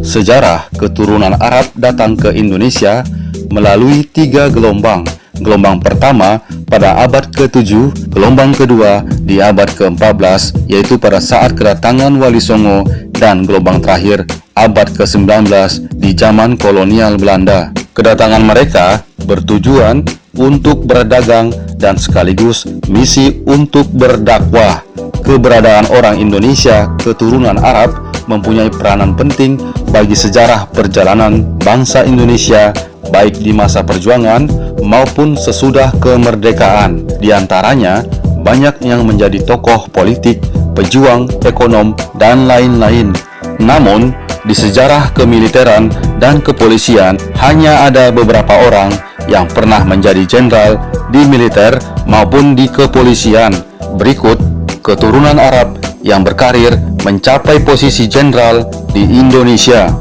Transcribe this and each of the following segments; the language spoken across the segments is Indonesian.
Sejarah keturunan Arab datang ke Indonesia melalui 3 gelombang. Gelombang pertama pada abad ke-7, gelombang kedua di abad ke-14 yaitu pada saat kedatangan Wali Songo, dan gelombang terakhir abad ke-19 di zaman kolonial Belanda. Kedatangan mereka bertujuan untuk berdagang dan sekaligus misi untuk berdakwah. Keberadaan orang Indonesia keturunan Arab mempunyai peranan penting bagi sejarah perjalanan bangsa Indonesia baik di masa perjuangan maupun sesudah kemerdekaan. Di antaranya, banyak yang menjadi tokoh politik, pejuang, ekonom, dan lain-lain. Namun, di sejarah kemiliteran dan kepolisian hanya ada beberapa orang yang pernah menjadi jenderal di militer maupun di kepolisian. Berikut keturunan Arab yang berkarir mencapai posisi jenderal di Indonesia.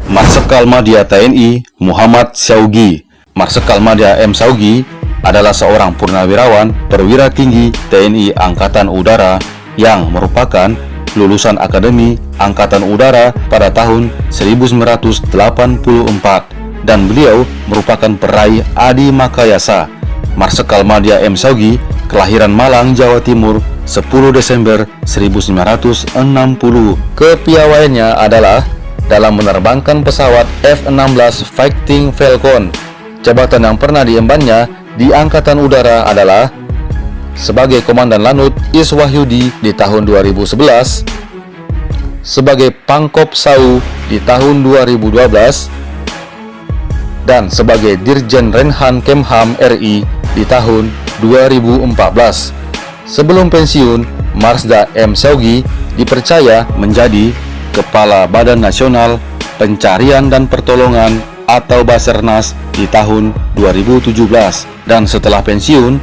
Marsekal Madya TNI Muhammad Syaugi. Marsekal Madya M. Syaugi adalah seorang purnawirawan perwira tinggi TNI Angkatan Udara yang merupakan lulusan Akademi Angkatan Udara pada tahun 1984, dan beliau merupakan peraih Adi Makayasa. Marsekal Madya M. Syaugi kelahiran Malang, Jawa Timur 10 Desember 1960. Kepiawaiannya adalah dalam menerbangkan pesawat F-16 Fighting Falcon. Jabatan yang pernah diembannya di Angkatan Udara adalah sebagai Komandan Lanut Is Wahyudi di tahun 2011, sebagai Pangkop Sau di tahun 2012, dan sebagai Dirjen Renhan Kemham RI di tahun 2014. Sebelum pensiun, Marsda M. Syaugi dipercaya menjadi Kepala Badan Nasional Pencarian dan Pertolongan atau Basarnas di tahun 2017, dan setelah pensiun,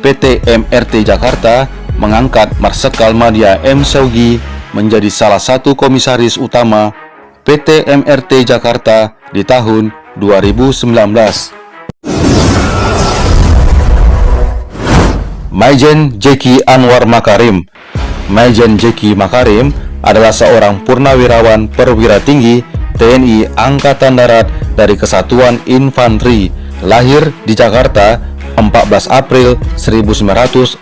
PT MRT Jakarta mengangkat Marsekal Madya M. Syaugi menjadi salah satu komisaris utama PT MRT Jakarta di tahun 2019. Maijen Jeki Anwar Makarim. Maijen Jeki Makarim adalah seorang purnawirawan perwira tinggi TNI Angkatan Darat dari Kesatuan Infanteri. Lahir di Jakarta 14 April 1948.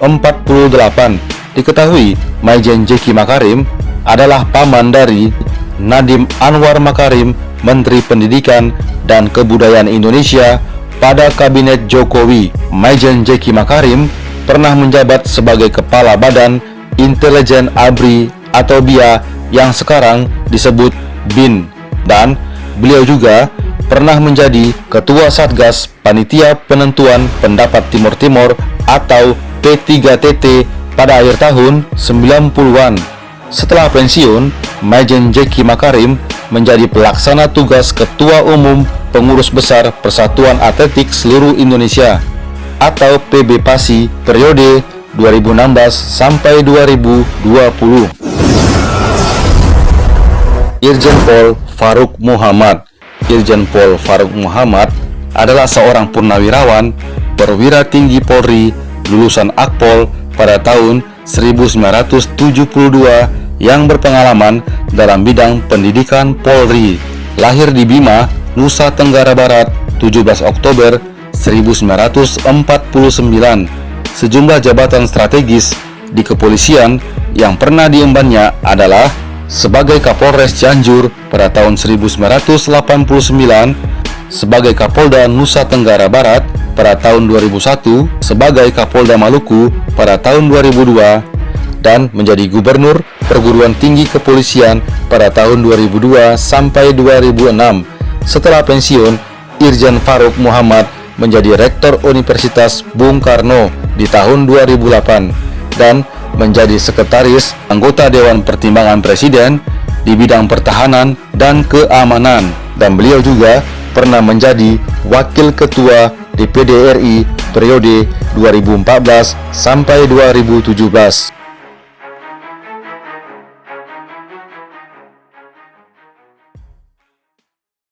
Diketahui Maijen Jeki Makarim adalah paman dari Nadiem Anwar Makarim, Menteri Pendidikan dan Kebudayaan Indonesia pada Kabinet Jokowi. Maijen Jeki Makarim pernah menjabat sebagai Kepala Badan Intelijen ABRI atau BIA yang sekarang disebut BIN, dan beliau juga pernah menjadi Ketua Satgas Panitia Penentuan Pendapat Timur Timur atau P3TT pada akhir tahun 90-an. Setelah pensiun, Maijen Jeki Makarim menjadi pelaksana tugas Ketua Umum Pengurus Besar Persatuan Atletik Seluruh Indonesia atau PB PASI periode 2016 sampai 2020. Irjen Pol Faruk Muhammad. Irjen Pol Faruk Muhammad adalah seorang purnawirawan perwira tinggi Polri lulusan Akpol pada tahun 1972 yang berpengalaman dalam bidang pendidikan Polri. Lahir di Bima, Nusa Tenggara Barat 17 Oktober 1949. Sejumlah jabatan strategis di kepolisian yang pernah diembannya adalah sebagai Kapolres Cianjur pada tahun 1989, sebagai Kapolda Nusa Tenggara Barat pada tahun 2001, sebagai Kapolda Maluku pada tahun 2002, dan menjadi Gubernur Perguruan Tinggi Kepolisian pada tahun 2002 sampai 2006. Setelah pensiun, Irjen Faruk Muhammad menjadi Rektor Universitas Bung Karno di tahun 2008 dan menjadi Sekretaris Anggota Dewan Pertimbangan Presiden di bidang pertahanan dan keamanan, dan beliau juga pernah menjadi Wakil Ketua DPD RI periode 2014 sampai 2017.